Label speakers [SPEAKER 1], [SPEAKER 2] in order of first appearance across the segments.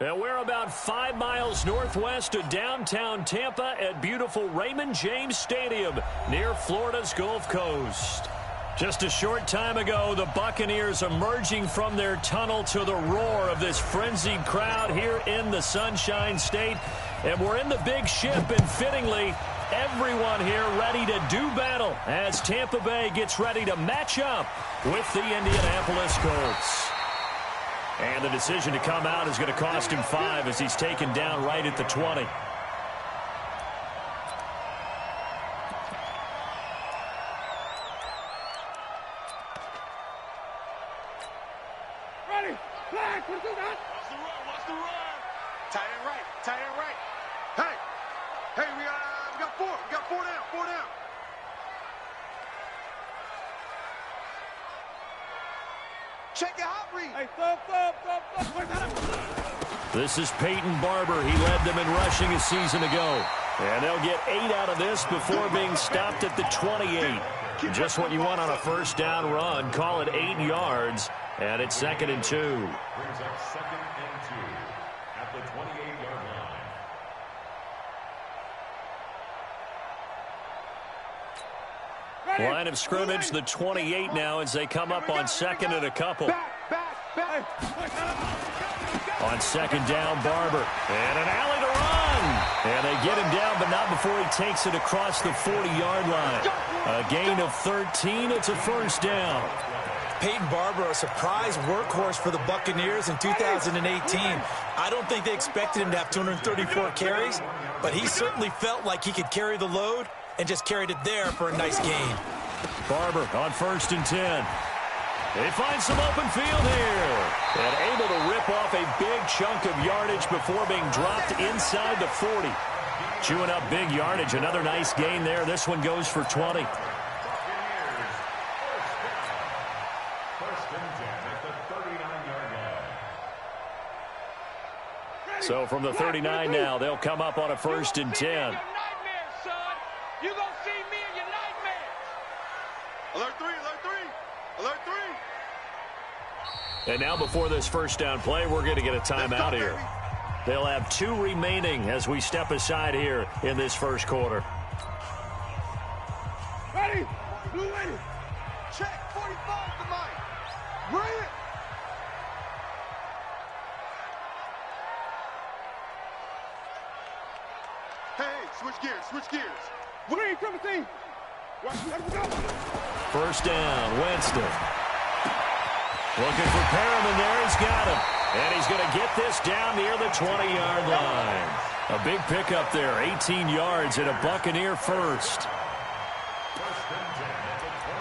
[SPEAKER 1] And we're about 5 miles northwest of downtown Tampa at beautiful Raymond James Stadium near Florida's Gulf Coast. Just a short time ago, the Buccaneers emerging from their tunnel to the roar of this frenzied crowd here in the Sunshine State. And we're in the big ship, and fittingly, everyone here ready to do battle as Tampa Bay gets ready to match up with the Indianapolis Colts. And the decision to come out is going to cost him 5 as he's taken down right at the 20.
[SPEAKER 2] Ready, flag, what do that? Watch the run. Tight end right. Hey, we got 4 down. Check your hot read. Hey, thump.
[SPEAKER 1] This is Peyton Barber. He led them in rushing a season ago. And they'll get 8 out of this before being stopped at the 28. Just what you want on a first down run. Call it 8 yards. And it's 2nd and 2.
[SPEAKER 3] Brings up 2nd and 2 at the 28-yard line.
[SPEAKER 1] Line of scrimmage, the 28 now as they come up on 2nd and a couple. On 2nd down, Barber. And an alley to run. And they get him down, but not before he takes it across the 40-yard line. A gain of 13. It's a first down.
[SPEAKER 4] Peyton Barber, a surprise workhorse for the Buccaneers in 2018. I don't think they expected him to have 234 carries, but he certainly felt like he could carry the load and just carried it there for a nice gain.
[SPEAKER 1] Barber on 1st and 10. They find some open field here. And able to rip off a big chunk of yardage before being dropped inside the 40. Chewing up big yardage. Another nice gain there. This one goes for 20. So from the 39 now, they'll come up on a 1st and 10.
[SPEAKER 2] You're going to see me in your nightmares. Alert 3.
[SPEAKER 1] And now before this first down play, we're going to get a timeout here. They'll have 2 remaining as we step aside here in this first quarter.
[SPEAKER 2] Ready? Blue ready. Check 45 to Mike. Bring it. Hey, switch gears. Green, come and see. Let him go.
[SPEAKER 1] First down, Winston. Looking for Perriman there. He's got him. And he's going to get this down near the 20-yard line. A big pickup there, 18 yards and a Buccaneer first.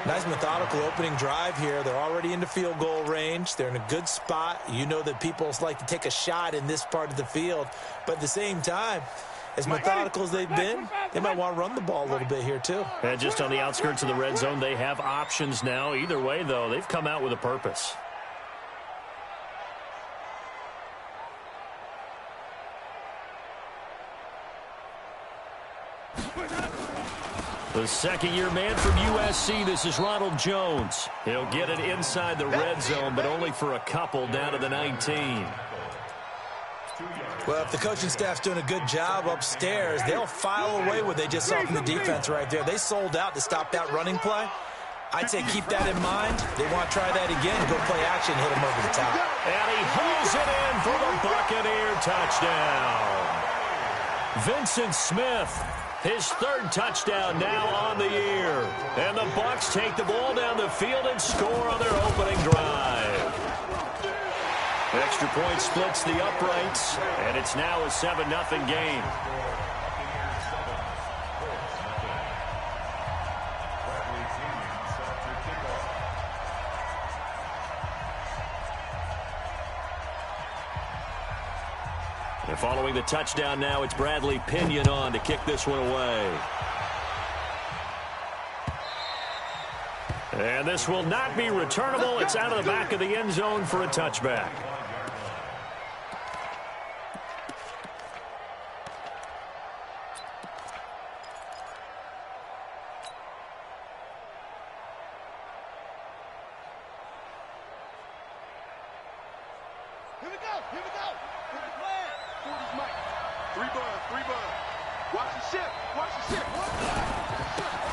[SPEAKER 4] Nice methodical opening drive here. They're already into field goal range. They're in a good spot. You know that people like to take a shot in this part of the field. But at the same time, as methodical as they've been, they might want to run the ball a little bit here too.
[SPEAKER 1] And just on the outskirts of the red zone, they have options now. Either way, though, they've come out with a purpose. The second-year man from USC, this is Ronald Jones. He'll get it inside the red zone, but only for a couple down to the 19.
[SPEAKER 4] Well, if the coaching staff's doing a good job upstairs, they'll file away what they just saw from the defense right there. They sold out to stop that running play. I'd say keep that in mind. They want to try that again, go play action, hit them over the top.
[SPEAKER 1] And he hauls it in for the Buccaneer touchdown. Vincent Smith, his 3rd touchdown now on the year. And the Bucs take the ball down the field and score on their opening drive. Extra point splits the uprights, and it's now a 7-0 game. And following the touchdown now, it's Bradley Pinion on to kick this one away. And this will not be returnable. It's out of the back of the end zone for a touchback.
[SPEAKER 2] Here we go. Here we go. Here's the plan. 40's Mike. 3 buds. Watch the ship. Watch the ship.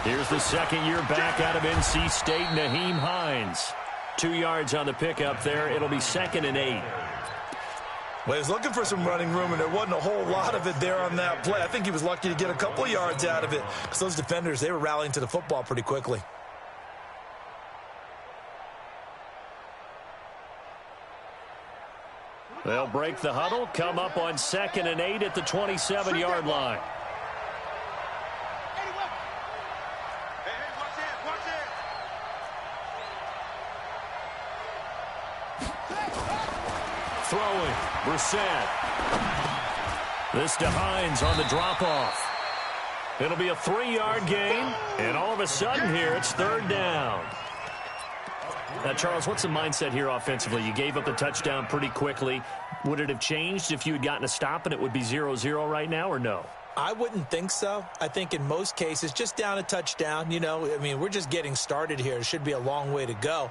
[SPEAKER 1] Here's the second-year back out of NC State, Naheem Hines. 2 yards on the pickup there. It'll be 2nd and 8.
[SPEAKER 4] Well, he was looking for some running room, and there wasn't a whole lot of it there on that play. I think he was lucky to get a couple of yards out of it because those defenders, they were rallying to the football pretty quickly.
[SPEAKER 1] They'll break the huddle, come up on 2nd and 8 at the 27-yard line. Throwing, Brissett. This to Hines on the drop-off. It'll be a 3-yard gain, and all of a sudden here, it's 3rd down. Now, Charles, what's the mindset here offensively? You gave up the touchdown pretty quickly. Would it have changed if you had gotten a stop and it would be 0-0 right now, or no?
[SPEAKER 4] I wouldn't think so. I think in most cases, just down a touchdown, you know, I mean, we're just getting started here. It should be a long way to go.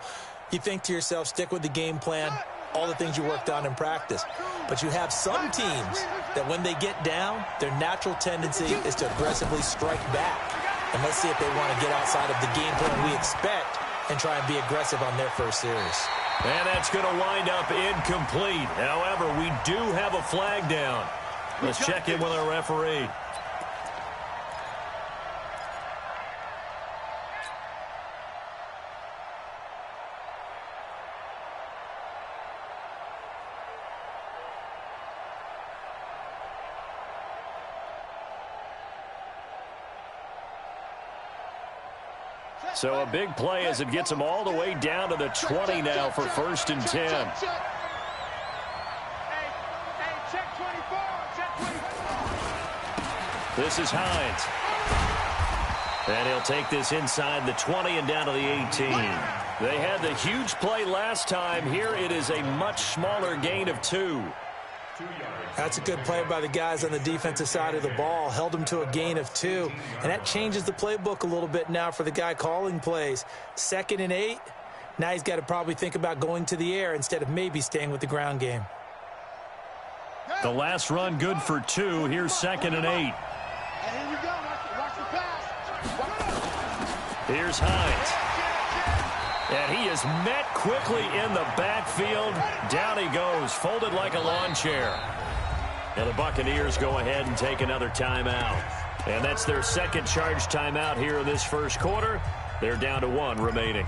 [SPEAKER 4] You think to yourself, stick with the game plan, all the things you worked on in practice. But you have some teams that when they get down, their natural tendency is to aggressively strike back. And let's see if they want to get outside of the game plan we expect and try and be aggressive on their first series.
[SPEAKER 1] And that's going to wind up incomplete. However, we do have a flag down. Let's check in with our referee. So a big play as it gets them all the way down to the 20 now for 1st and 10. This is Hines. And he'll take this inside the 20 and down to the 18. They had the huge play last time. Here it is a much smaller gain of 2.
[SPEAKER 4] That's a good play by the guys on the defensive side of the ball. Held them to a gain of 2. And that changes the playbook a little bit now for the guy calling plays. 2nd and 8. Now he's got to probably think about going to the air instead of maybe staying with the ground game.
[SPEAKER 1] The last run good for 2. Here's 2nd and 8.
[SPEAKER 2] Here we go. Watch the pass.
[SPEAKER 1] Here's Hines. And he is met quickly in the backfield. Down he goes, folded like a lawn chair. And the Buccaneers go ahead and take another timeout. And that's their second charge timeout here in this first quarter. They're down to 1 remaining.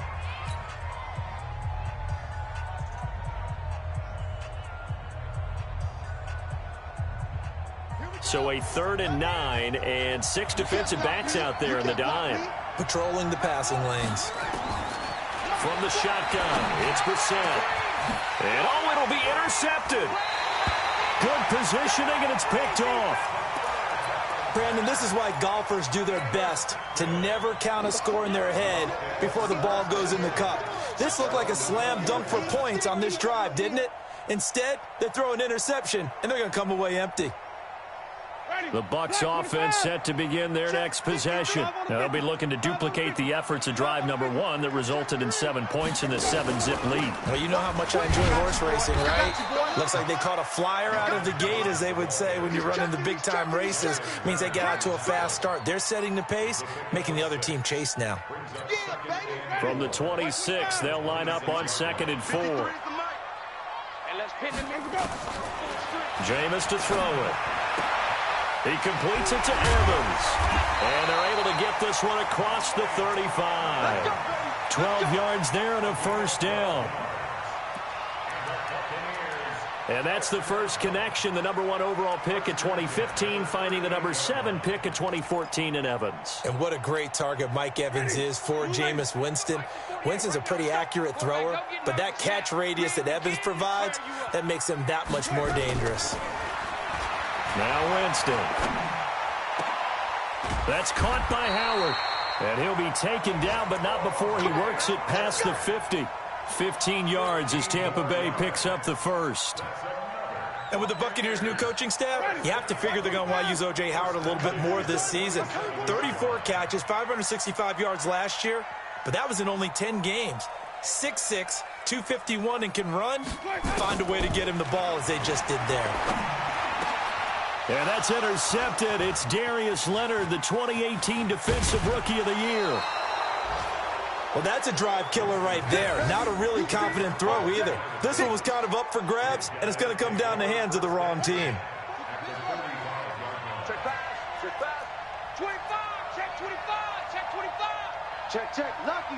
[SPEAKER 1] So a 3rd and 9 and 6 defensive backs out there in the dime.
[SPEAKER 4] Patrolling the passing lanes.
[SPEAKER 1] From the shotgun, it's Brissett. And oh, it'll be intercepted. Good positioning, and it's picked off.
[SPEAKER 4] Brandon, this is why golfers do their best to never count a score in their head before the ball goes in the cup. This looked like a slam dunk for points on this drive, didn't it? Instead, they throw an interception, and they're going to come away empty.
[SPEAKER 1] The Bucs offense set to begin their next possession. Now they'll be looking to duplicate the efforts of drive number 1 that resulted in 7 points in the 7-zip lead.
[SPEAKER 4] Well, you know how much I enjoy horse racing, right? Looks like they caught a flyer out of the gate, as they would say when you're running the big-time races. Means they get out to a fast start. They're setting the pace, making the other team chase now.
[SPEAKER 1] From the 26, they'll line up on 2nd and 4. Jameis to throw it. He completes it to Evans. And they're able to get this one across the 35. 12 yards there and a first down. And that's the first connection, the number 1 overall pick in 2015, finding the number 7 pick in 2014 in Evans.
[SPEAKER 4] And what a great target Mike Evans is for Jameis Winston. Winston's a pretty accurate thrower, but that catch radius that Evans provides, that makes him that much more dangerous.
[SPEAKER 1] Now Winston. That's caught by Howard. And he'll be taken down, but not before he works it past the 50. 15 yards as Tampa Bay picks up the first.
[SPEAKER 4] And with the Buccaneers' new coaching staff, you have to figure they're going to want to use O.J. Howard a little bit more this season. 34 catches, 565 yards last year, but that was in only 10 games. 6'6", 251 and can run, find a way to get him the ball as they just did there.
[SPEAKER 1] And that's intercepted. It's Darius Leonard, the 2018 Defensive Rookie of the Year.
[SPEAKER 4] Well, that's a drive killer right there. Not a really confident throw either. This one was kind of up for grabs, and it's going to come down the hands of the wrong team.
[SPEAKER 2] Check back. Check back. 25. Check 25. Check 25. Check. Lucky.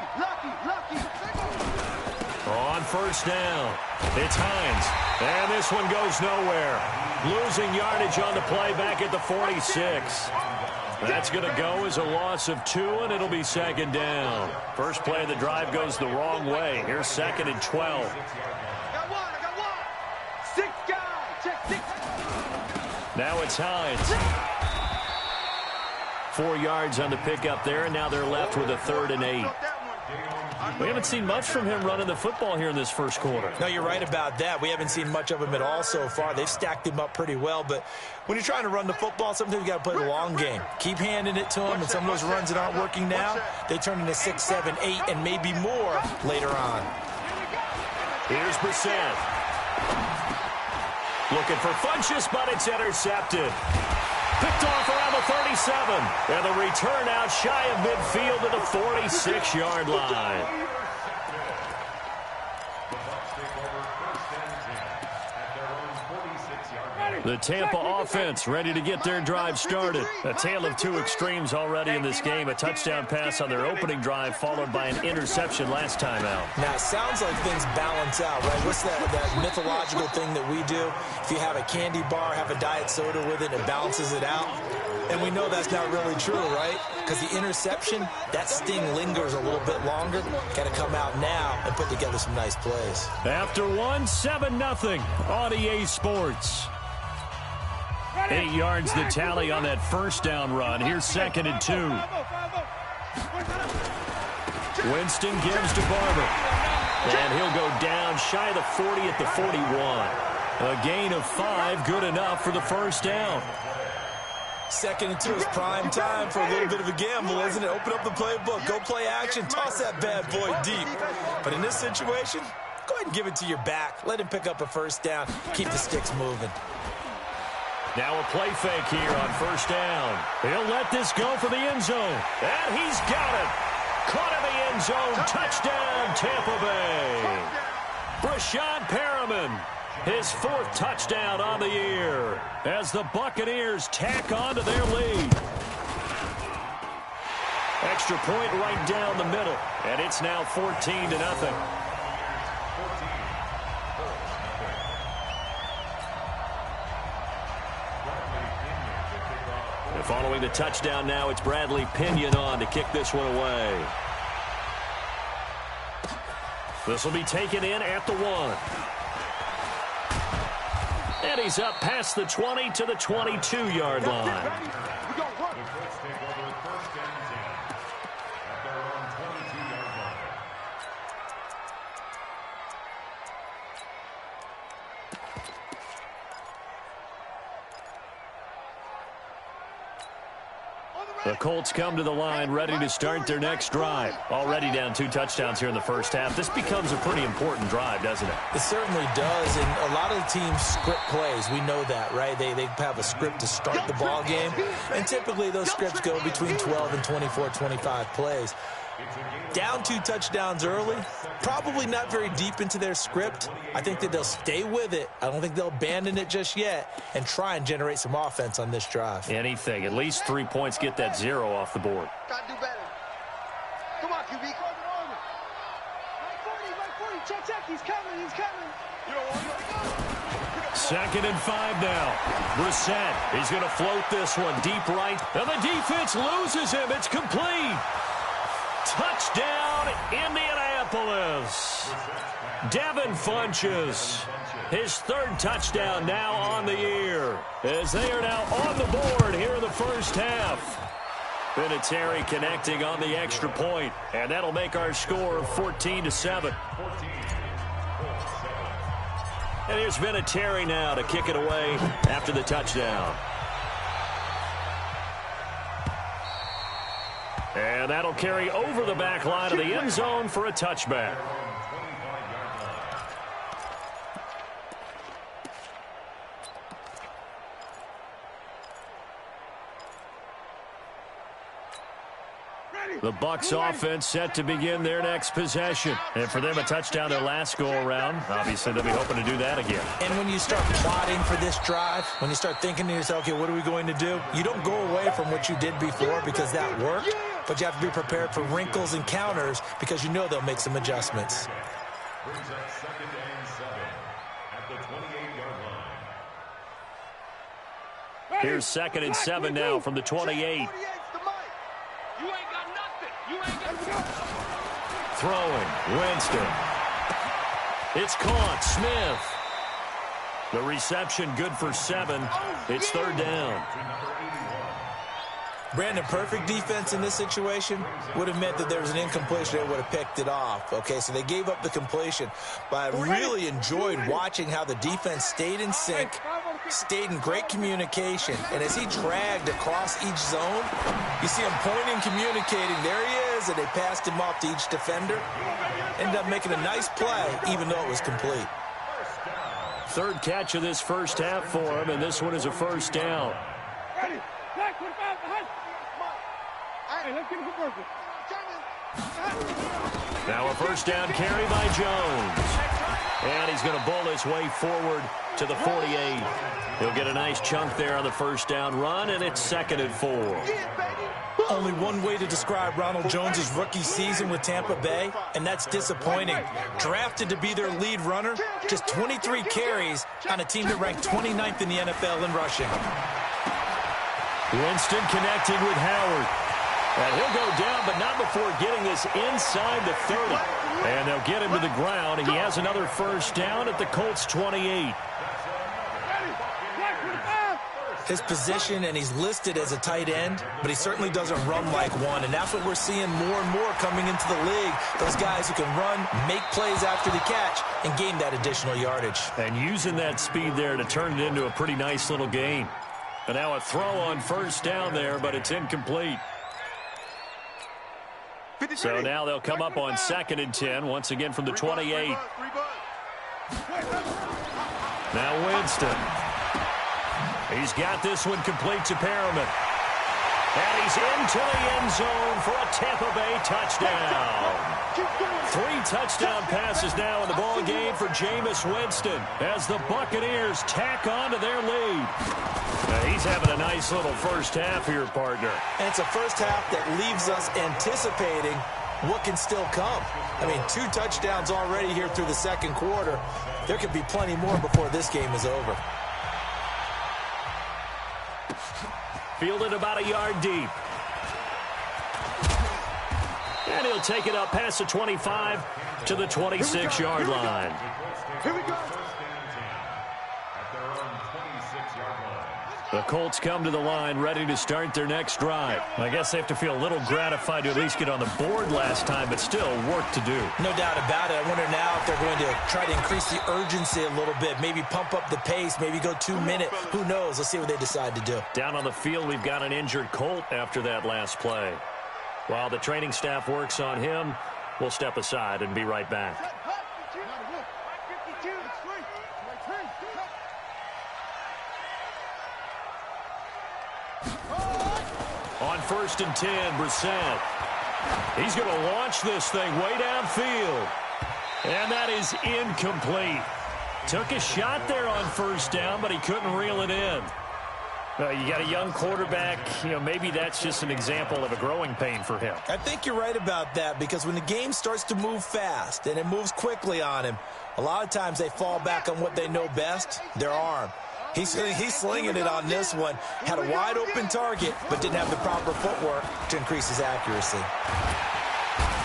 [SPEAKER 1] On first down, it's Hines. And this one goes nowhere. Losing yardage on the play back at the 46. That's going to go as a loss of 2, and it'll be second down. First play of the drive goes the wrong way. Here's second and 12.
[SPEAKER 2] I got one. 6 guys. Check 6.
[SPEAKER 1] Now it's Hines. 4 yards on the pickup there, and now they're left with a 3rd and 8. We haven't seen much from him running the football here in this first quarter.
[SPEAKER 4] No, you're right about that. We haven't seen much of him at all so far. They've stacked him up pretty well, but when you're trying to run the football, sometimes you got to play the long game. Keep handing it to him, and some of those runs that aren't working now, they turn into 6, 7, 8, and maybe more later on.
[SPEAKER 1] Here's Brissett. Looking for Funchess, but it's intercepted. Picked off around the 37. And the return out shy of midfield to the 46-yard line. The Tampa offense ready to get their drive started. A tale of 2 extremes already in this game. A touchdown pass on their opening drive followed by an interception last time out.
[SPEAKER 4] Now, it sounds like things balance out, right? What's that mythological thing that we do? If you have a candy bar, have a diet soda with it, it balances it out. And we know that's not really true, right? Because the interception, that sting lingers a little bit longer. Got to come out now and put together some nice plays.
[SPEAKER 1] After 1, 7-0 on EA Sports. 8 yards the tally on that first down run. Here's second and 2. Winston gives to Barber. And he'll go down shy of the 40 at the 41. A gain of 5, good enough for the first down.
[SPEAKER 4] Second and 2 is prime time for a little bit of a gamble, isn't it? Open up the playbook, go play action, toss that bad boy deep. But in this situation, go ahead and give it to your back. Let him pick up a first down. Keep the sticks moving.
[SPEAKER 1] Now a play fake here on first down. He'll let this go for the end zone. And he's got it. Caught in the end zone. Touchdown, Tampa Bay. Brashad Perriman, his 4th touchdown on the year as the Buccaneers tack on to their lead. Extra point right down the middle. And it's now 14-0. Following the touchdown now, it's Bradley Pinion on to kick this one away. This will be taken in at the 1. And he's up past the 20 to the 22-yard line. The Colts come to the line ready to start their next drive. Already down 2 touchdowns here in the first half. This becomes a pretty important drive, doesn't it?
[SPEAKER 4] It certainly does, and a lot of the teams script plays. We know that, right? They have a script to start the ball game, and typically those scripts go between 12 and 24, 25 plays. Down 2 touchdowns early, probably not very deep into their script. I think that they'll stay with it. I don't think they'll abandon it just yet and try and generate some offense on this drive.
[SPEAKER 1] Anything. At least 3 points, get that 0 off the board.
[SPEAKER 2] Gotta do better. Come on, QB. Right 40. Check. He's coming. You don't want to.
[SPEAKER 1] Second and 5 now. Brissett, he's going to float this one deep right. And the defense loses him. It's complete. Touchdown, Indianapolis. Devin Funchess, his 3rd touchdown now on the year, as they are now on the board here in the first half. Vinatieri connecting on the extra point, and that'll make our score 14-7. And here's Vinatieri now to kick it away after the touchdown. And that'll carry over the back line of the end zone for a touchback. The Bucs offense set to begin their next possession. And for them, a touchdown their last go-around. Obviously, they'll be hoping to do that again.
[SPEAKER 4] And when you start plotting for this drive, when you start thinking to yourself, okay, what are we going to do? You don't go away from what you did before because that worked, but you have to be prepared for wrinkles and counters because you know they'll make some adjustments.
[SPEAKER 3] Brings up 2nd and 7 at the 28-yard line.
[SPEAKER 1] Here's 2nd and 7 now from the 28.
[SPEAKER 2] You ain't got nothing. You ain't got nothing.
[SPEAKER 1] Throwing, Winston. It's caught, Smith. The reception good for 7. It's 3rd down.
[SPEAKER 4] Brandon, perfect defense in this situation would have meant that there was an incompletion. They would have picked it off. Okay, so they gave up the completion. But I really enjoyed watching how the defense stayed in sync, stayed in great communication. And as he dragged across each zone, you see him pointing, communicating. There he is, and they passed him off to each defender. Ended up making a nice play, even though it was complete.
[SPEAKER 1] 3rd catch of this first half for him, and this one is a 1st down. Now a 1st down carry by Jones. And he's going to bull his way forward to the 48. He'll get a nice chunk there on the 1st down run, and it's 2nd and 4.
[SPEAKER 4] Only one way to describe Ronald Jones' rookie season with Tampa Bay, and that's disappointing. Drafted to be their lead runner, just 23 carries on a team that ranked 29th in the NFL in rushing.
[SPEAKER 1] Winston connecting with Howard. And he'll go down, but not before getting this inside the 30. And they'll get him to the ground, and he has another 1st down at the Colts 28.
[SPEAKER 4] His position, and he's listed as a tight end, but he certainly doesn't run like one, and that's what we're seeing more and more coming into the league. Those guys who can run, make plays after the catch, and gain that additional yardage.
[SPEAKER 1] And using that speed there to turn it into a pretty nice little game. And now a throw on 1st down there, but it's incomplete. So now they'll come up on 2nd and 10, once again from the 28. Now Winston. He's got this one complete to Perriman. And he's into the end zone for a Tampa Bay touchdown. 3 touchdown passes now in the ball game for Jameis Winston as the Buccaneers tack on to their lead. Now he's having a nice little first half here, partner.
[SPEAKER 4] And it's a first half that leaves us anticipating what can still come. I mean, 2 touchdowns already here through the 2nd quarter. There could be plenty more before this game is over.
[SPEAKER 1] Fielded about a yard deep. And he'll take it up past the 25 to the 26-yard line.
[SPEAKER 2] Here we go.
[SPEAKER 1] The Colts come to the line ready to start their next drive. I guess they have to feel a little gratified to at least get on the board last time, but still work to do.
[SPEAKER 4] No doubt about it. I wonder now if they're going to try to increase the urgency a little bit, maybe pump up the pace, maybe go 2-minute. Who knows? Let's see what they decide to do.
[SPEAKER 1] Down on the field, we've got an injured Colt after that last play. While the training staff works on him, we'll step aside and be right back. On 1st and 10, Brissett. He's going to launch this thing way downfield. And that is incomplete. Took a shot there on 1st down, but he couldn't reel it in. You got a young quarterback, maybe that's just an example of a growing pain for him.
[SPEAKER 4] I think you're right about that, because when the game starts to move fast and it moves quickly on him, a lot of times they fall back on what they know best, their arm. He's slinging it on this one. Had a wide open target, but didn't have the proper footwork to increase his accuracy.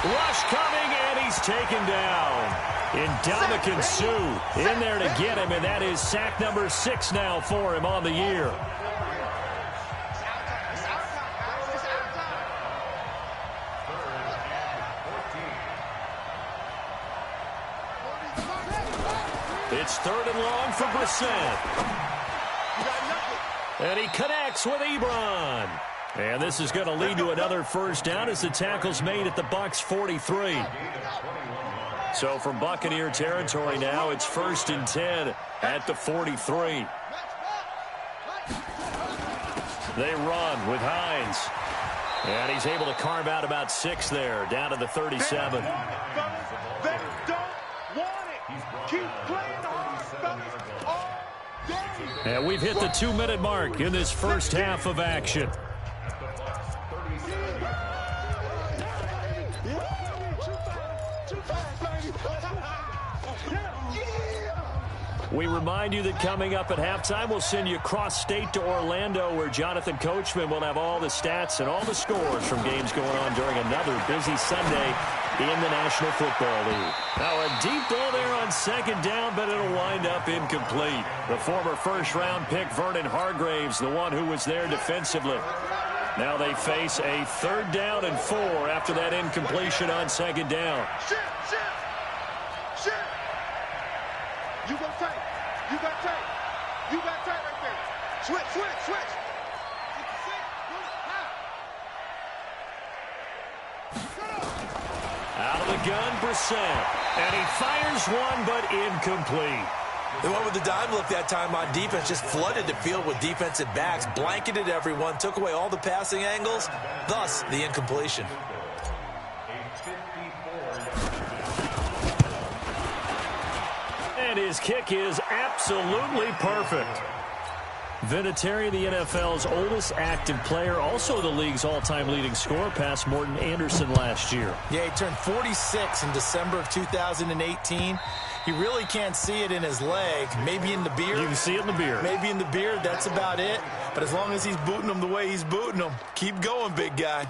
[SPEAKER 1] Rush coming, and he's taken down. Ndamukong Suh in there to get him, and that is sack number 6 now for him on the year. It's 3rd and long for Brissett. And he connects with Ebron. And this is going to lead to another 1st down as the tackle's made at the Bucs 43. So from Buccaneer territory now, it's 1st and 10 at the 43. They run with Hines. And he's able to carve out about 6 there, down to the 37.
[SPEAKER 2] They don't want it. Keep playing hard, fellas, all day.
[SPEAKER 1] And we've hit the 2-minute mark in this first half of action. We remind you that coming up at halftime, we'll send you cross-state to Orlando, where Jonathan Coachman will have all the stats and all the scores from games going on during another busy Sunday in the National Football League. Now, a deep ball there on second down, but it'll wind up incomplete. The former first-round pick, Vernon Hargraves, the one who was there defensively. Now they face a 3rd down and 4 after that incompletion on second down.
[SPEAKER 2] Shit. You got tight. You got tight. You got tight right there. Switch.
[SPEAKER 1] Out of the gun, Brissett. And he fires one, but incomplete.
[SPEAKER 4] They went with the dime look that time on defense, just flooded the field with defensive backs, blanketed everyone, took away all the passing angles, thus the incompletion.
[SPEAKER 1] And his kick is absolutely perfect. Vinatieri, the NFL's oldest active player, also the league's all-time leading scorer, past Morton Anderson last year.
[SPEAKER 4] Yeah, he turned 46 in December of 2018. He really can't see it in his leg, maybe in the beard.
[SPEAKER 1] You can see it in the beard.
[SPEAKER 4] Maybe in the beard, that's about it. But as long as he's booting them the way he's booting them, keep going, big guy.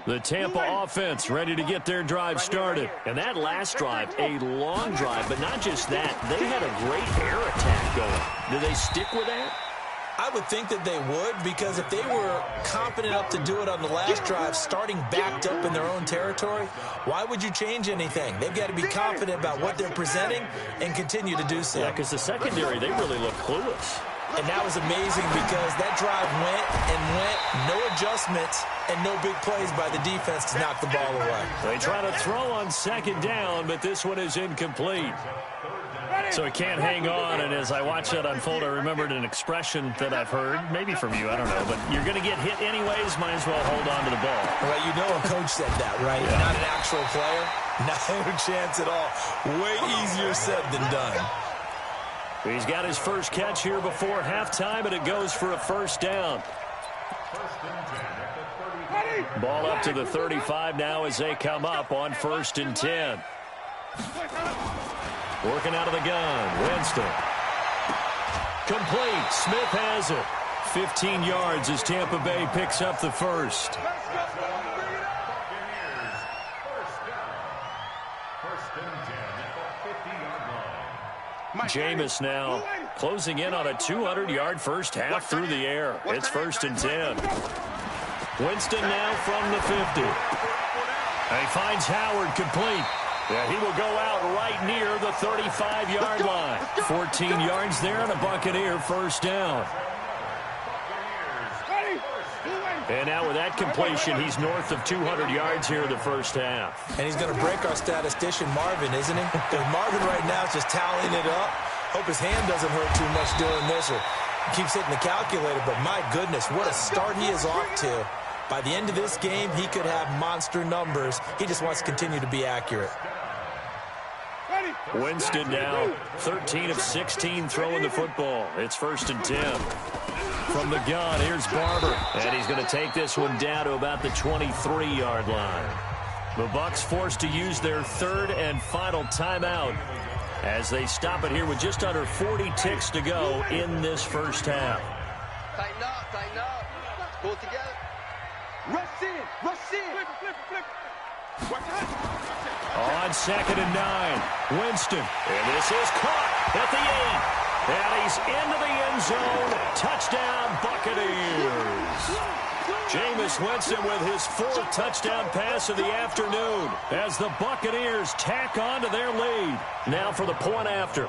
[SPEAKER 1] The Tampa offense ready to get their drive started. And that last drive, a long drive, but not just that. They had a great air attack going. Do they stick with that?
[SPEAKER 4] I would think that they would, because if they were confident enough to do it on the last drive, starting backed up in their own territory, why would you change anything? They've got to be confident about what they're presenting and continue to do so.
[SPEAKER 1] Yeah, because the secondary, they really look clueless.
[SPEAKER 4] And that was amazing because that drive went and went, no adjustments, and no big plays by the defense to knock the ball away.
[SPEAKER 1] They try to throw on second down, but this one is incomplete. So he can't hang on, and as I watch that unfold, I remembered an expression that I've heard, maybe from you, I don't know, but you're going to get hit anyways, might as well hold on to the ball.
[SPEAKER 4] Well, you know a coach said that, right?
[SPEAKER 1] Yeah.
[SPEAKER 4] Not an actual player. Not a chance at all. Way easier said than done.
[SPEAKER 1] He's got his first catch here before halftime, and it goes for a first down. Ball up to the 35 now as they come up on 1st and 10. Working out of the gun, Winston. Complete, Smith has it. 15 yards as Tampa Bay picks up the first. Jameis now closing in on a 200-yard first half through the air. It's 1st and 10. Winston now from the 50. He finds Howard complete. Yeah, he will go out right near the 35-yard line. 14 yards there and a Buccaneer first down. And now with that completion, he's north of 200 yards here in the first half.
[SPEAKER 4] And he's going to break our statistician Marvin, isn't he? Because Marvin right now is just tallying it up. Hope his hand doesn't hurt too much doing this, or keeps hitting the calculator. But my goodness, what a start he is off to. By the end of this game, he could have monster numbers. He just wants to continue to be accurate.
[SPEAKER 1] Winston now 13 of 16 throwing the football. It's 1st and 10. From the gun, here's Barber. And he's going to take this one down to about the 23-yard line. The Bucs forced to use their 3rd and final timeout as they stop it here with just under 40 ticks to go in this first half.
[SPEAKER 2] Tighten up. Pull it together. Rush in. Flip.
[SPEAKER 1] On 2nd and 9, Winston. And this is caught at the 8. And he's into the end zone. Touchdown, Buccaneers. Jameis Winston with his 4th touchdown pass of the afternoon as the Buccaneers tack on to their lead. Now for the point after.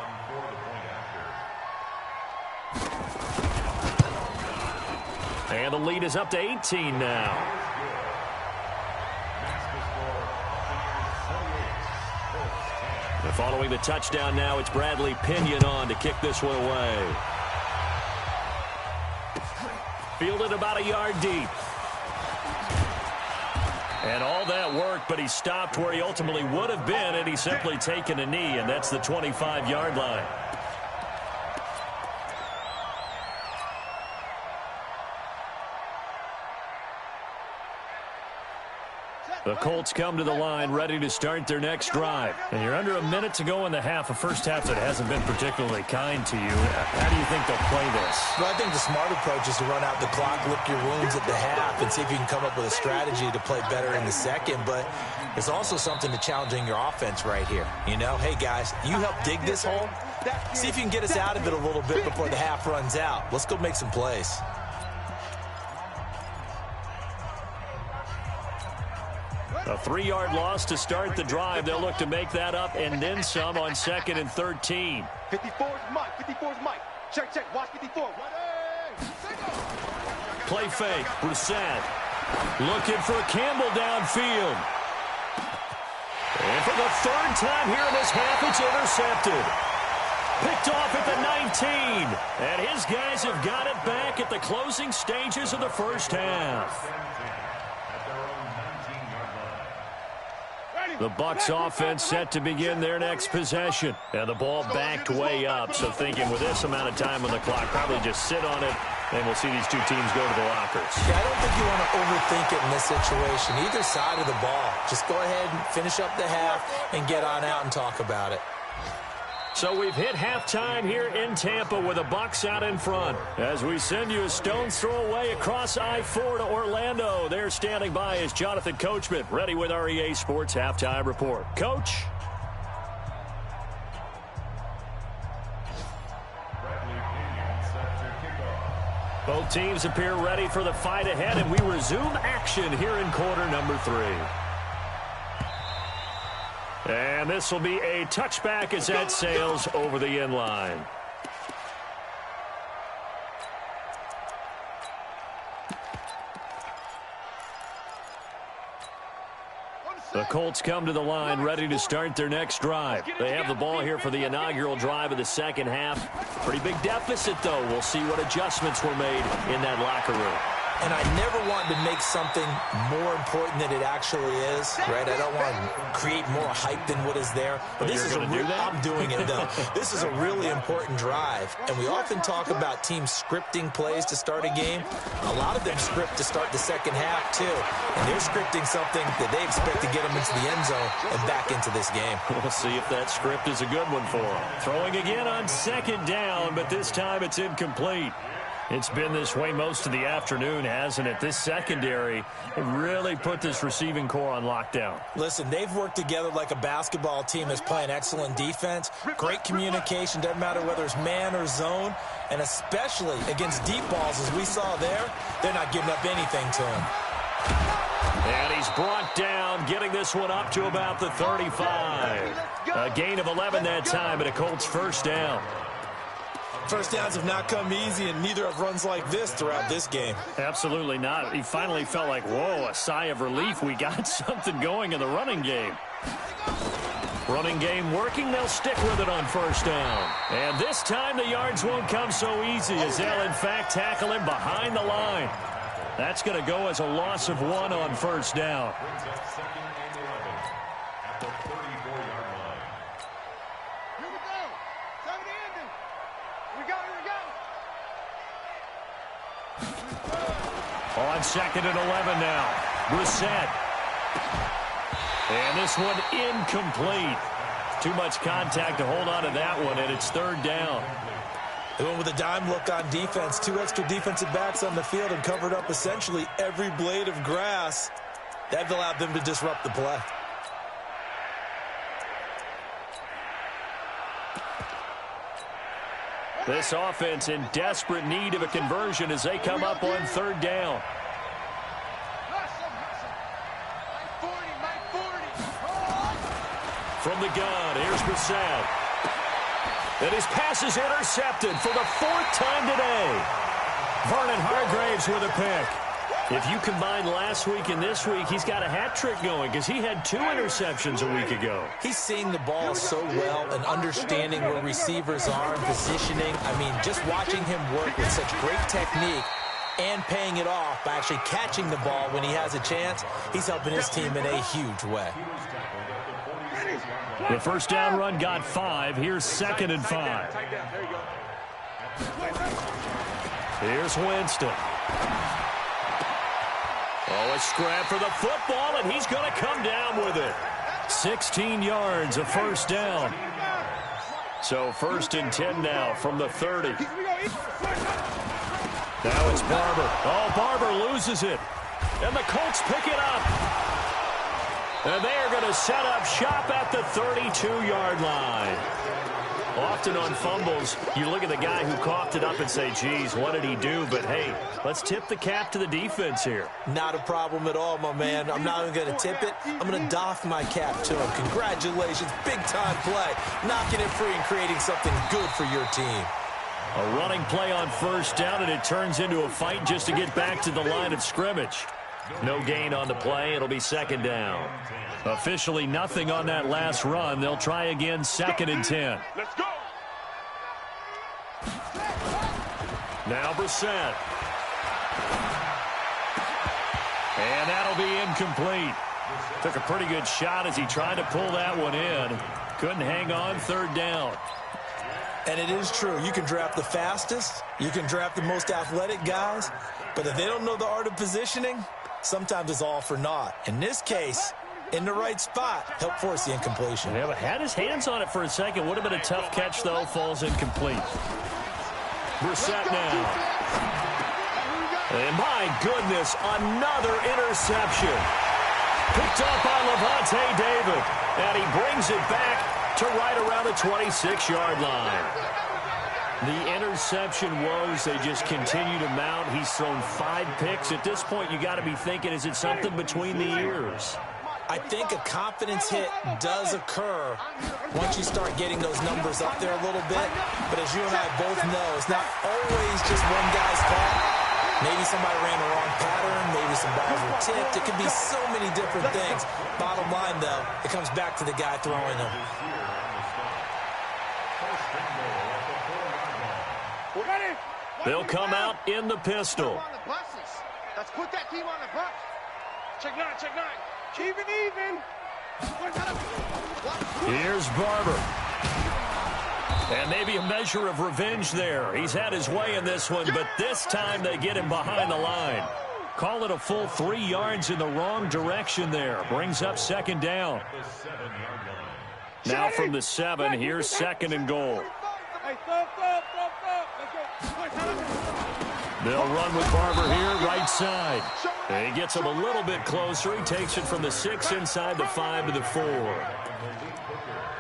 [SPEAKER 1] And the lead is up to 18 now. And following the touchdown now, it's Bradley Pinion on to kick this one away. Fielded about a yard deep. And all that work, but he stopped where he ultimately would have been, and he's simply taken a knee, and that's the 25-yard line. The Colts come to the line ready to start their next drive. And you're under a minute to go in the half, a first half that hasn't been particularly kind to you. How do you think they'll play this?
[SPEAKER 4] Well, I think the smart approach is to run out the clock, lick your wounds at the half, and see if you can come up with a strategy to play better in the second. But there's also something to challenging your offense right here. You know, hey, guys, you help dig this hole. See if you can get us out of it a little bit before the half runs out. Let's go make some plays.
[SPEAKER 1] A 3-yard loss to start the drive. They'll look to make that up and then some on 2nd and 13.
[SPEAKER 2] 54's Mike. 54's Mike. Check. Watch 54.
[SPEAKER 1] Play fake. Brissett looking for Campbell downfield. And for the 3rd time here in this half, it's intercepted. Picked off at the 19. And his guys have got it back at the closing stages of the first half. The Bucs offense set to begin their next possession. And the ball backed way up. So thinking with this amount of time on the clock, probably just sit on it, and we'll see these two teams go to the lockers.
[SPEAKER 4] Yeah, I don't think you want to overthink it in this situation. Either side of the ball. Just go ahead and finish up the half and get on out and talk about it.
[SPEAKER 1] So we've hit halftime here in Tampa with the Bucs out in front. As we send you a stone's throw away across I-4 to Orlando. There standing by is Jonathan Coachman, ready with our EA Sports Halftime Report. Coach? Both teams appear ready for the fight ahead, and we resume action here in quarter number 3. And this will be a touchback as that sails over the end line. The Colts come to the line ready to start their next drive. They have the ball here for the inaugural drive of the second half. Pretty big deficit, though. We'll see what adjustments were made in that locker room.
[SPEAKER 4] And I never want to make something more important than it actually is, right? I don't want to create more hype than what is there. But this is I'm doing it, though. This is a really important drive. And we often talk about teams scripting plays to start a game. A lot of them script to start the second half, too. And they're scripting something that they expect to get them into the end zone and back into this game.
[SPEAKER 1] We'll see if that script is a good one for them. Throwing again on 2nd down, but this time it's incomplete. It's been this way most of the afternoon, hasn't it? This secondary really put this receiving core on lockdown.
[SPEAKER 4] Listen, they've worked together like a basketball team that's playing excellent defense. Great communication, doesn't matter whether it's man or zone. And especially against deep balls, as we saw there, they're not giving up anything to him.
[SPEAKER 1] And he's brought down, getting this one up to about the 35. A gain of 11 that time, and a Colts first down.
[SPEAKER 4] First downs have not come easy, and neither have runs like this throughout this game.
[SPEAKER 1] Absolutely not. He finally felt like, whoa, a sigh of relief. We got something going in the running game. Running game working. They'll stick with it on first down. And this time the yards won't come so easy as they'll, in fact, tackle him behind the line. That's going to go as a loss of 1 on first down. On 2nd and 11 now. Brissett. And this one incomplete. Too much contact to hold on to that one, and it's 3rd down.
[SPEAKER 4] They went with a dime look on defense. 2 extra defensive backs on the field and covered up essentially every blade of grass. That allowed them to disrupt the play.
[SPEAKER 1] This offense in desperate need of a conversion as they come up on 3rd down. From the gun, here's Brissett. And his pass is intercepted for the 4th time today. Vernon Hargraves with a pick. If you combine last week and this week, he's got a hat trick going because he had 2 interceptions a week ago.
[SPEAKER 4] He's seeing the ball so well and understanding where receivers are and positioning. I mean, just watching him work with such great technique and paying it off by actually catching the ball when he has a chance, he's helping his team in a huge way.
[SPEAKER 1] The first down run got 5. Here's 2nd and 5. Here's Winston. Oh, a scrap for the football, and he's going to come down with it. 16 yards, a first down. So 1st and 10 now from the 30. Now it's Barber. Oh, Barber loses it. And the Colts pick it up. And they are going to set up shop at the 32-yard line. Often on fumbles, you look at the guy who coughed it up and say, geez, what did he do? But, hey, let's tip the cap to the defense here.
[SPEAKER 4] Not a problem at all, my man. I'm not even going to tip it. I'm going to doff my cap to him. Congratulations. Big-time play. Knocking it free and creating something good for your team.
[SPEAKER 1] A running play on first down, and it turns into a fight just to get back to the line of scrimmage. No gain on the play. It'll be 2nd down. Officially nothing on that last run. They'll try again, 2nd and 10.
[SPEAKER 2] Let's go.
[SPEAKER 1] Now Brissett. And that'll be incomplete. Took a pretty good shot as he tried to pull that one in. Couldn't hang on, 3rd down.
[SPEAKER 4] And it is true. You can draft the fastest. You can draft the most athletic guys. But if they don't know the art of positioning, sometimes it's all for naught. In this case, in the right spot, help force the incompletion.
[SPEAKER 1] Yeah, but had his hands on it for a second. Would have been a tough catch, though. Falls incomplete. Brissett now. And my goodness, another interception. Picked up by Levante David. And he brings it back to right around the 26-yard line. The interception woes, they just continue to mount. He's thrown 5 picks. At this point, you got to be thinking, is it something between the ears?
[SPEAKER 4] I think a confidence hit does occur once you start getting those numbers up there a little bit. But as you and I both know, it's not always just one guy's fault. Maybe somebody ran the wrong pattern. Maybe some balls were tipped. It could be so many different things. Bottom line, though, it comes back to the guy throwing them.
[SPEAKER 1] They'll come out in the pistol.
[SPEAKER 2] Let's put that team on the bus. Check 9, check 9. Keep it even.
[SPEAKER 1] Here's Barber. And maybe a measure of revenge there. He's had his way in this one, but this time they get him behind the line. Call it a full 3 yards in the wrong direction there. Brings up 2nd down. Now from the 7, here's 2nd and goal. They'll run with Barber here, right side. And he gets him a little bit closer. He takes it from the 6 inside the 5 to the 4.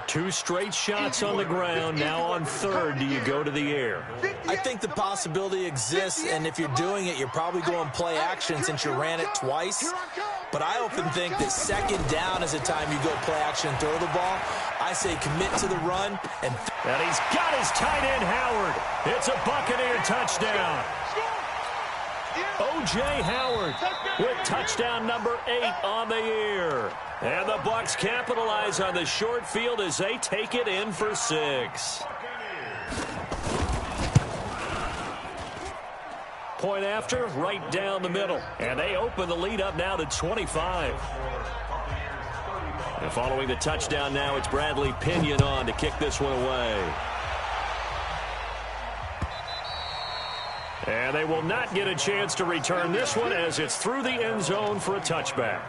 [SPEAKER 1] 2 straight shots on the ground. Now on 3rd, do you go to the air?
[SPEAKER 4] I think the possibility exists, and if you're doing it, you're probably going play action since you ran it twice. But I often think that 2nd down is a time you go play action and throw the ball. I say commit to the run. And
[SPEAKER 1] he's got his tight end, Howard. It's a Buccaneer touchdown. O.J. Howard with touchdown number 8 on the year. And the Bucs capitalize on the short field as they take it in for 6. Point after, right down the middle. And they open the lead up now to 25. And following the touchdown now, it's Bradley Pinion on to kick this one away. And they will not get a chance to return this one as it's through the end zone for a touchback.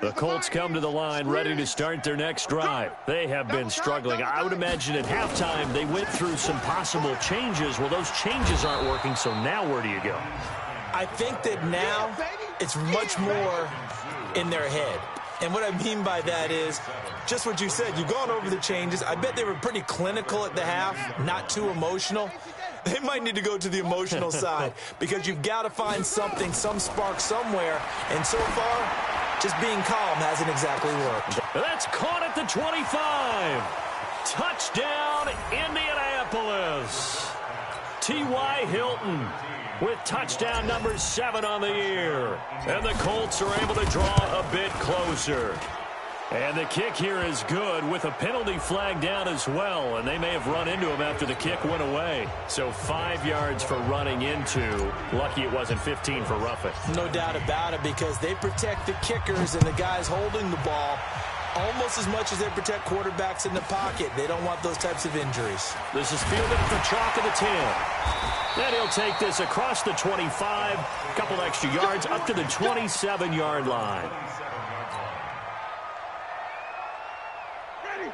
[SPEAKER 1] The Colts come to the line ready to start their next drive. They have been struggling. I would imagine at halftime they went through some possible changes. Well, those changes aren't working, so now where do you go?
[SPEAKER 4] I think that now it's much more in their head. And what I mean by that is just what you said. You've gone over the changes. I bet they were pretty clinical at the half, not too emotional. They might need to go to the emotional side because you've got to find something, some spark somewhere. And so far, just being calm hasn't exactly worked.
[SPEAKER 1] That's caught at the 25. Touchdown, Indianapolis. T.Y. Hilton with touchdown number 7 on the year. And the Colts are able to draw a bit closer. And the kick here is good with a penalty flag down as well. And they may have run into him after the kick went away. So 5 yards for running into. Lucky it wasn't 15 for roughing.
[SPEAKER 4] No doubt about it, because they protect the kickers and the guys holding the ball almost as much as they protect quarterbacks in the pocket. They don't want those types of injuries.
[SPEAKER 1] This is fielded at the chalk of the 10. Then he'll take this across the 25, a couple extra yards up to the 27-yard line.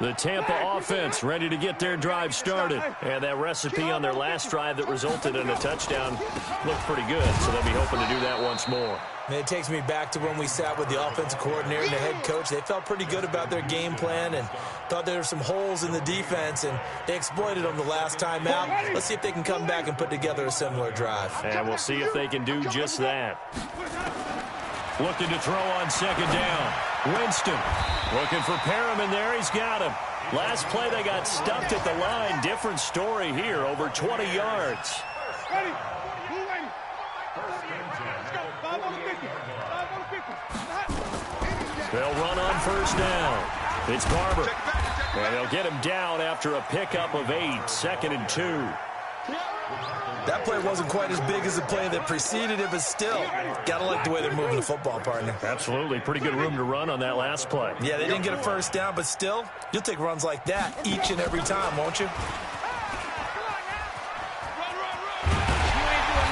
[SPEAKER 1] The Tampa offense ready to get their drive started. And that recipe on their last drive that resulted in a touchdown looked pretty good, so they'll be hoping to do that once more.
[SPEAKER 4] And it takes me back to when we sat with the offensive coordinator and the head coach. They felt pretty good about their game plan and thought there were some holes in the defense, and they exploited them the last time out. Let's see if they can come back and put together a similar drive.
[SPEAKER 1] And we'll see if they can do just that. Looking to throw on second down. Winston looking for Perriman there. He's got him. Last play they got stuffed at the line. Different story here. Over 20 yards.
[SPEAKER 2] Ready. Blue ready. Let's go. 5 on the 50. 5 on the 50.
[SPEAKER 1] They'll run on first down. It's Barber. And they'll get him down after a pickup of 8. 2nd and 2.
[SPEAKER 4] That play wasn't quite as big as the play that preceded it, but still, gotta like the way they're moving the football, partner.
[SPEAKER 1] Absolutely. Pretty good room to run on that last play.
[SPEAKER 4] Yeah, they didn't get a first down, but still, you'll take runs like that each and every time, won't you?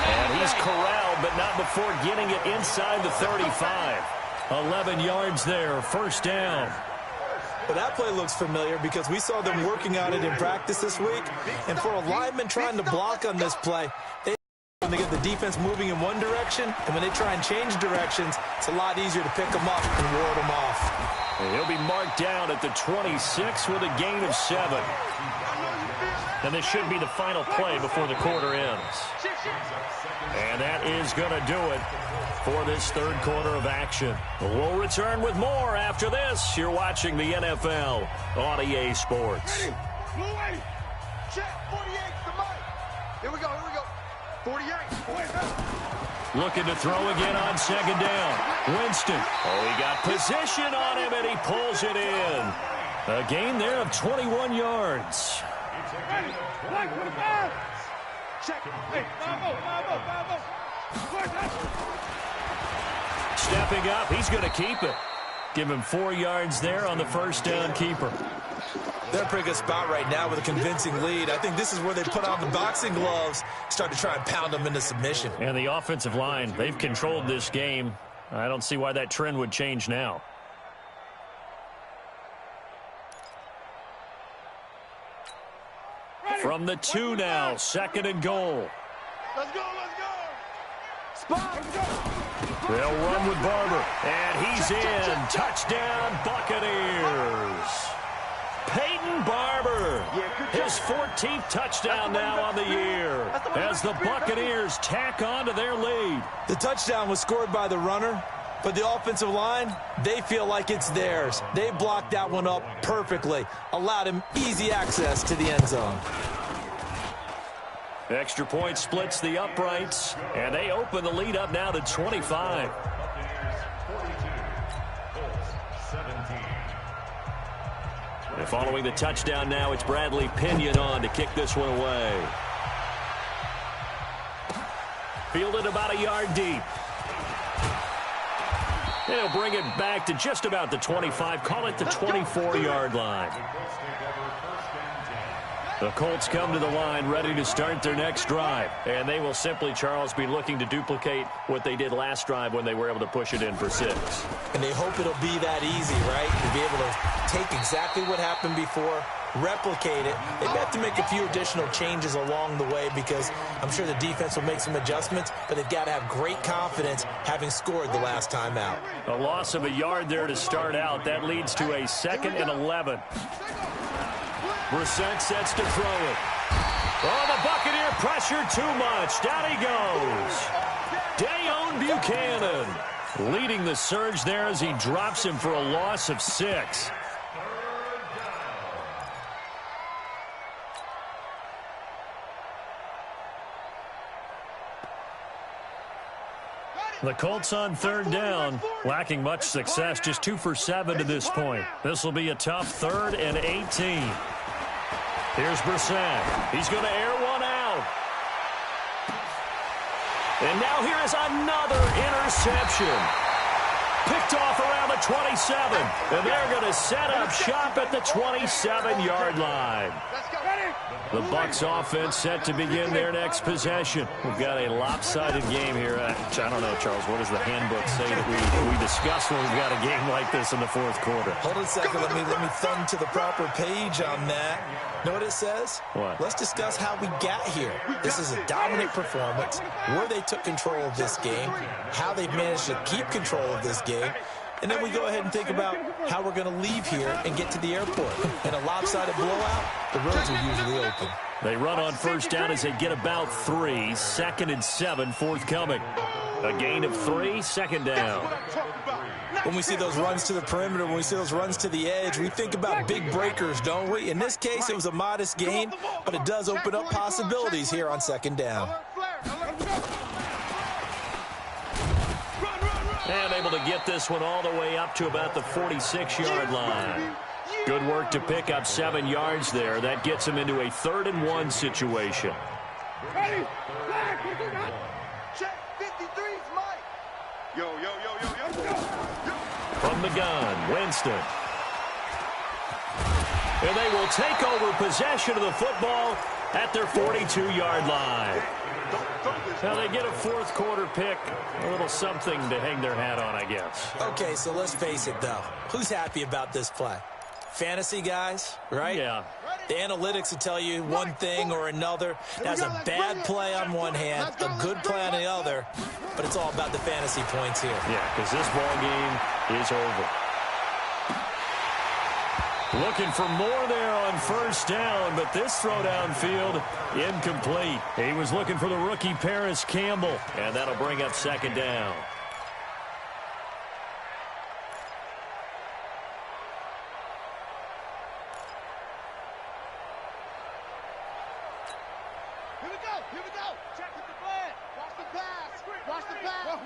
[SPEAKER 1] And he's corralled, but not before getting it inside the 35. 11 yards there, first down.
[SPEAKER 4] But that play looks familiar because we saw them working on it in practice this week. And for a lineman trying to block on this play, when they get the defense moving in one direction, and when they try and change directions, it's a lot easier to pick them up and ward them off.
[SPEAKER 1] And he'll be marked down at the 26 with a gain of 7. And this should be the final play before the quarter ends. And that is going to do it for this third quarter of action. We'll return with more after this. You're watching the NFL on EA Sports.
[SPEAKER 2] Ready. Blue ready. Check. 48 the mic. Here we go. 48.
[SPEAKER 1] Looking to throw again on second down. Winston. Oh, he got position on him, and he pulls it in. A gain there of 21 yards.
[SPEAKER 2] Ready. 25. Check. Hey, 5-0.
[SPEAKER 1] Stepping up, he's going to keep it. Give him 4 yards there on the first down keeper.
[SPEAKER 4] They're in a pretty good spot right now with a convincing lead. I think this is where they put on the boxing gloves, start to try and pound them into submission.
[SPEAKER 1] And the offensive line, they've controlled this game. I don't see why that trend would change now. From the 2 now, 2nd and goal.
[SPEAKER 2] Let's go. Spot.
[SPEAKER 1] They'll run with Barber, and he's in. Touchdown, Buccaneers. Peyton Barber, his 14th touchdown now on the year as the Buccaneers tack on to their lead.
[SPEAKER 4] The touchdown was scored by the runner, but the offensive line, they feel like it's theirs. They blocked that one up perfectly, allowed him easy access to the end zone.
[SPEAKER 1] Extra point splits the uprights, and they open the lead up now to 25. And following the touchdown now, it's Bradley Pinion on to kick this one away. Fielded about a yard deep. They'll bring it back to just about the 25, call it the 24-yard line. The Colts come to the line ready to start their next drive. And they will simply, Charles, be looking to duplicate what they did last drive when they were able to push it in for 6.
[SPEAKER 4] And they hope it'll be that easy, right? To be able to take exactly what happened before, replicate it. They have to make a few additional changes along the way because I'm sure the defense will make some adjustments, but they've got to have great confidence having scored the last time out.
[SPEAKER 1] A loss of a yard there to start out. That leads to a 2nd and 11. Brissett sets to throw it. Oh, the Buccaneer pressure too much. Down he goes. Dayon Buchanan leading the surge there as he drops him for a loss of 6. The Colts on third down, lacking much success, just 2 for 7 to this point. This will be a tough 3rd and 18. Here's Brissett. He's going to air one out. And now here is another interception. Picked off around the 27. And they're going to set up shop at the 27-yard line. The Bucs offense set to begin their next possession. We've got a lopsided game here. I don't know, Charles, what does the handbook say that we discuss when we've got a game like this in the 4th quarter?
[SPEAKER 4] Hold on a second. Let me thumb to the proper page on that. Know what it says?
[SPEAKER 1] What?
[SPEAKER 4] Let's discuss how we got here. This is a dominant performance, where they took control of this game, how they've managed to keep control of this game, and then we go ahead and think about how we're going to leave here and get to the airport. In a lopsided blowout, the roads are usually open.
[SPEAKER 1] They run on first down as they get about 3. 2nd and 7 forthcoming. A gain of 3, 2nd down.
[SPEAKER 4] When we see those runs to the perimeter, when we see those runs to the edge, we think about big breakers, don't we? In this case, it was a modest gain, but it does open up possibilities here on 2nd down.
[SPEAKER 1] And able to get this one all the way up to about the 46-yard line. Good work to pick up 7 yards there. That gets him into a 3rd and 1 situation.
[SPEAKER 2] Ready? Check 53's Mike. Yo.
[SPEAKER 1] From the gun, Winston. And they will take over possession of the football at their 42-yard line. Now they get a 4th quarter pick, a little something to hang their hat on, I guess.
[SPEAKER 4] Okay, so let's face it, though. Who's happy about this play? Fantasy guys, right?
[SPEAKER 1] Yeah.
[SPEAKER 4] The analytics will tell you one thing or another. That's a bad play on one hand, a good play on the other, but it's all about the fantasy points here.
[SPEAKER 1] Yeah, because this ball game is over. Looking for more there on first down, but this throw downfield incomplete. He was looking for the rookie Paris Campbell, and that'll bring up 2nd down.
[SPEAKER 2] Here we go. Check with the plan. Watch the pass. Watch the pass.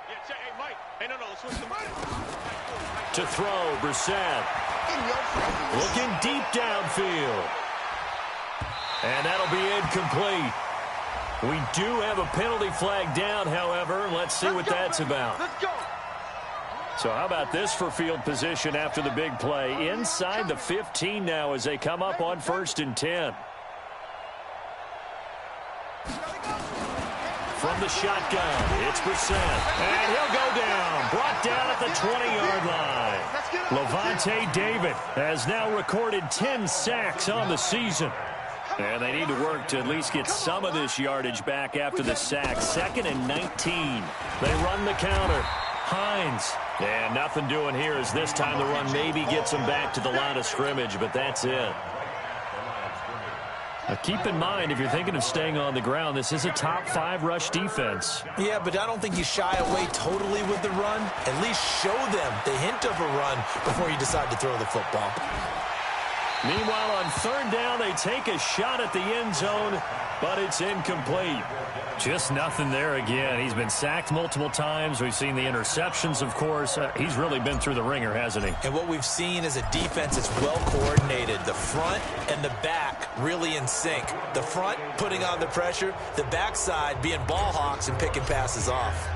[SPEAKER 2] Yeah, check. Hey, Mike. Hey, no, let's switch the money.
[SPEAKER 1] To throw, Brissett. Looking deep downfield. And that'll be incomplete. We do have a penalty flag down, however. Let's see what that's about.
[SPEAKER 2] Let's go.
[SPEAKER 1] So how about this for field position after the big play? Inside the 15 now as they come up on 1st and 10. From the shotgun, it's Brissett. And he'll go down. Brought down at the 20-yard line. Levante David has now recorded 10 sacks on the season. And they need to work to at least get some of this yardage back after the sack. 2nd and 19. They run the counter. Hines. And nothing doing here as this time the run maybe gets them back to the line of scrimmage, but that's it. Now keep in mind, if you're thinking of staying on the ground, this is a top 5 rush defense.
[SPEAKER 4] Yeah, but I don't think you shy away totally with the run. At least show them the hint of a run before you decide to throw the football.
[SPEAKER 1] Meanwhile, on 3rd down, they take a shot at the end zone, but it's incomplete. Just nothing there again. He's been sacked multiple times. We've seen the interceptions, of course. He's really been through the ringer, hasn't he?
[SPEAKER 4] And what we've seen is a defense that's well coordinated. The front and the back really in sync. The front putting on the pressure, the backside being ball hawks and picking passes off.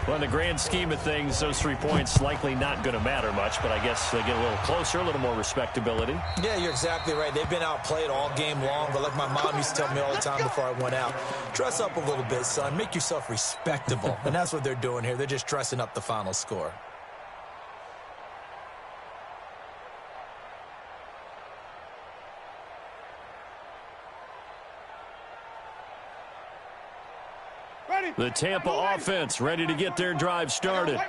[SPEAKER 1] Well, in the grand scheme of things, those 3 points likely not going to matter much, but I guess they get a little closer, a little more respectability.
[SPEAKER 4] Yeah, you're exactly right. They've been outplayed all game long, but like my mom used to tell me all the time before I went out, dress up a little bit, son. Make yourself respectable. And that's what they're doing here. They're just dressing up the final score.
[SPEAKER 1] The Tampa offense ready to get their drive started.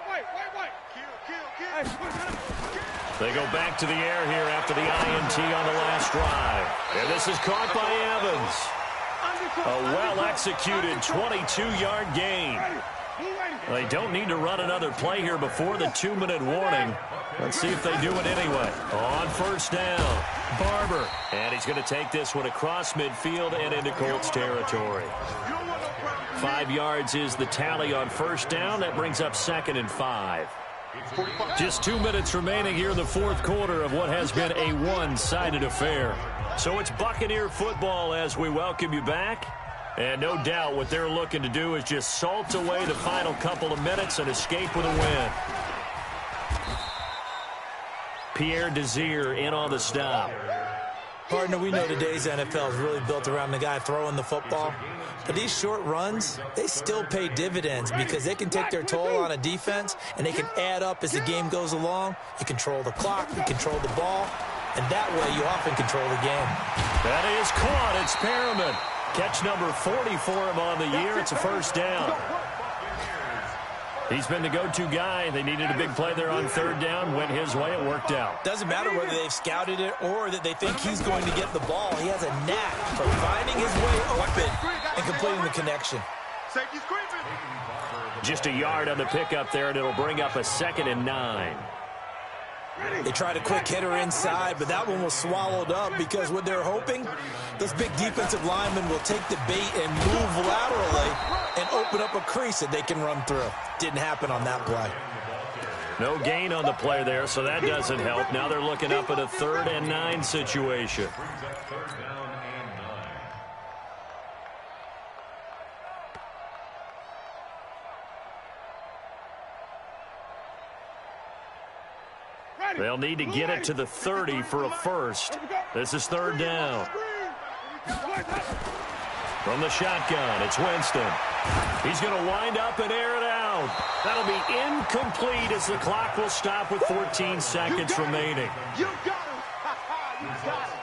[SPEAKER 1] They go back to the air here after the INT on the last drive. And this is caught by Evans. A well-executed 22-yard gain. They don't need to run another play here before the 2-minute warning. Let's see if they do it anyway. On first down. Barber. And he's going to take this one across midfield and into Colts territory. 5 yards is the tally on first down. That brings up 2nd and 5. Just 2 minutes remaining here in the fourth quarter of what has been a one-sided affair. So it's Buccaneer football as we welcome you back. And no doubt what they're looking to do is just salt away the final couple of minutes and escape with a win. Pierre Desir in on the stop.
[SPEAKER 4] Partner, we know today's NFL is really built around the guy throwing the football. But these short runs, they still pay dividends because they can take their toll on a defense and they can add up as the game goes along. You control the clock, you control the ball, and that way you often control the game.
[SPEAKER 1] That is caught. It's Perriman. Catch number 40 for him on the year. It's a first down. He's been the go-to guy. They needed a big play there on third down. Went his way. It worked out.
[SPEAKER 4] Doesn't matter whether they've scouted it or that they think he's going to get the ball. He has a knack for finding his way open and completing the connection.
[SPEAKER 1] Just a yard on the pickup there, and it'll bring up a 2nd and 9.
[SPEAKER 4] They tried a quick hitter inside, but that one was swallowed up because what they're hoping, those big defensive linemen will take the bait and move laterally and open up a crease that they can run through. Didn't happen on that play.
[SPEAKER 1] No gain on the play there, so that doesn't help. Now they're looking up at a 3rd and 9 situation. They'll need to get it to the 30 for a first. This is 3rd down. From the shotgun, it's Winston. He's going to wind up and air it out. That'll be incomplete as the clock will stop with 14 seconds remaining.
[SPEAKER 2] You got it. You got it.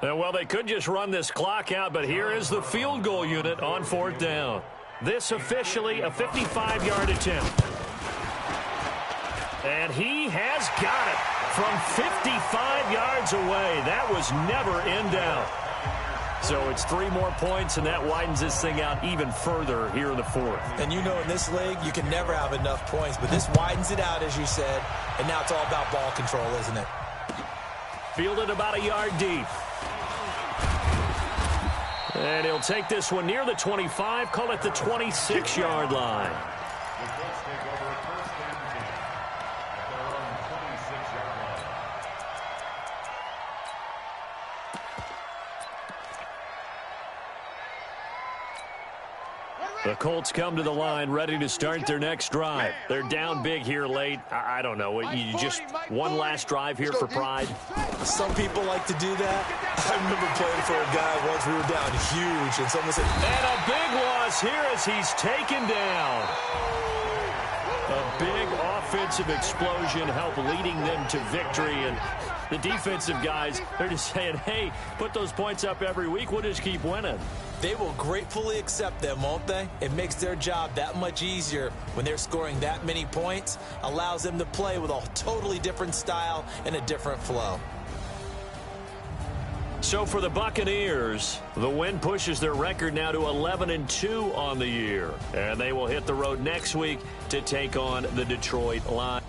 [SPEAKER 1] Well, they could just run this clock out, but here is the field goal unit on 4th down. This officially a 55-yard attempt. And he has got it from 55 yards away. That was never in doubt. So it's 3 more points, and that widens this thing out even further here in the 4th.
[SPEAKER 4] And you know in this league, you can never have enough points, but this widens it out, as you said, and now it's all about ball control, isn't it?
[SPEAKER 1] Fielded about a yard deep. And he'll take this one near the 25, call it the 26-yard line. The Colts come to the line ready to start their next drive. They're down big here late. I don't know. You just one last drive here for pride?
[SPEAKER 4] Some people like to do that. I remember playing for a guy once. We were down huge, and someone said,
[SPEAKER 1] and a big loss here as he's taken down. A big offensive explosion helped leading them to victory, and the defensive guys, they're just saying, hey, put those points up every week. We'll just keep winning.
[SPEAKER 4] They will gratefully accept them, won't they? It makes their job that much easier when they're scoring that many points, allows them to play with a totally different style and a different flow.
[SPEAKER 1] So for the Buccaneers, the win pushes their record now to 11-2 on the year. And they will hit the road next week to take on the Detroit Lions.